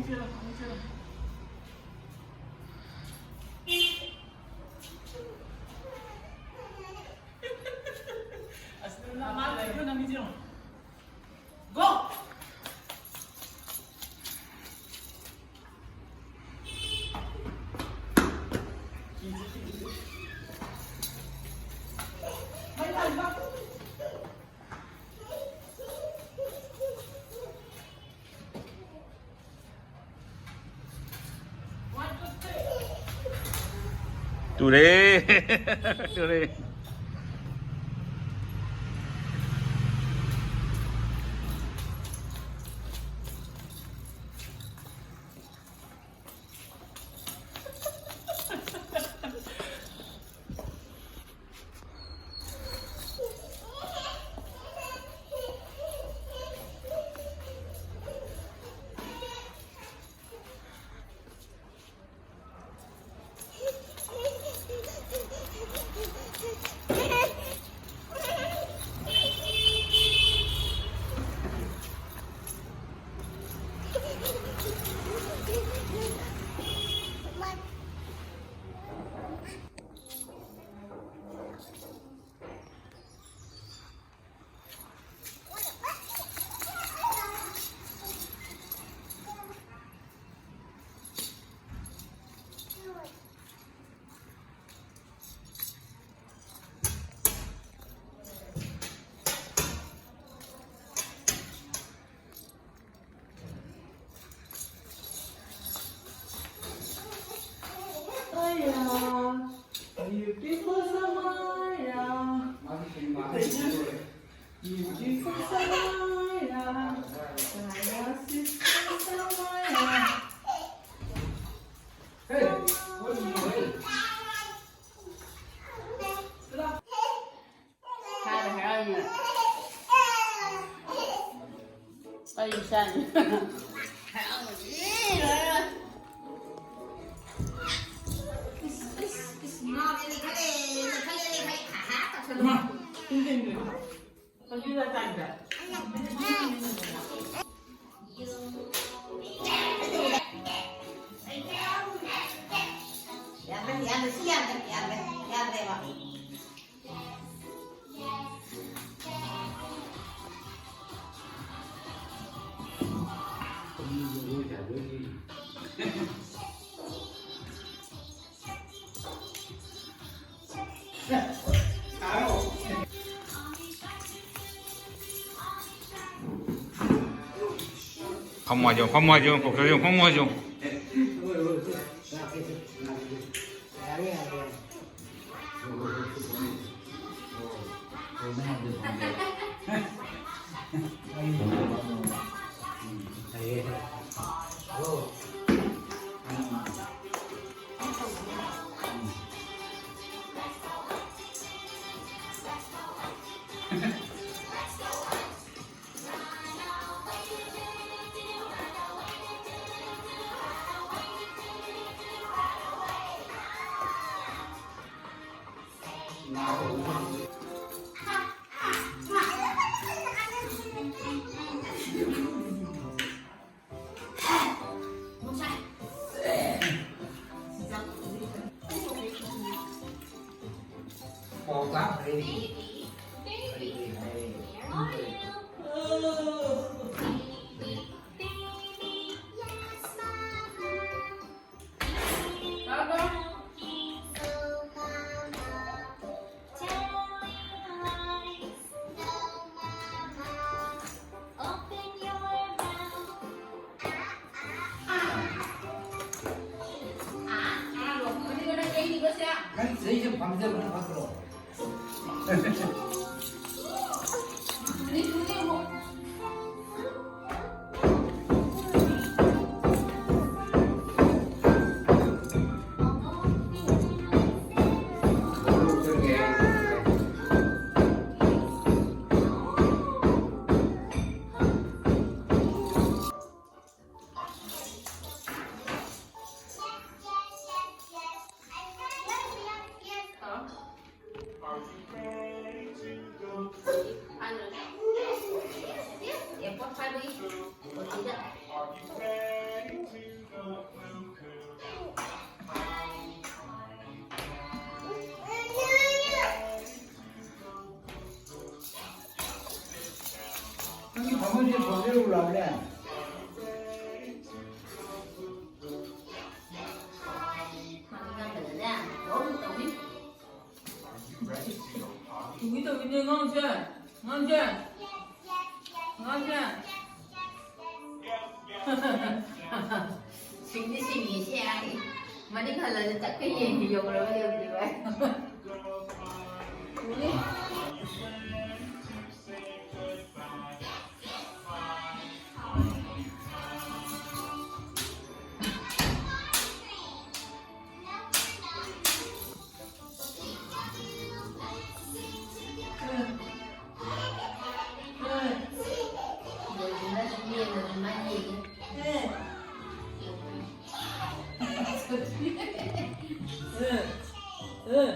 Go! Today. Today. Beautiful Samaya, beautiful Samaya, Saya sister Samaya. Hey, what are you doing? Hai là hai ơi Ơi sao nhỉ? Pergi datang dah. Không mò dùng, không mò dùng, phục sử dụng không mò dùng. Kan saya je bangsa mana pasal. Em có phải đi. Một tí nữa. 肉老了。Tụi tụi như ngon chưa? Ngon chưa? Ngon chưa? Xin đi xin nghỉ xe đi. Mà đến hồi là chắc cái gì thì dùng rồi bây giờ gì vậy? Rồi chúng ta sẽ nhiên rồi chúng ta gì? Ừ.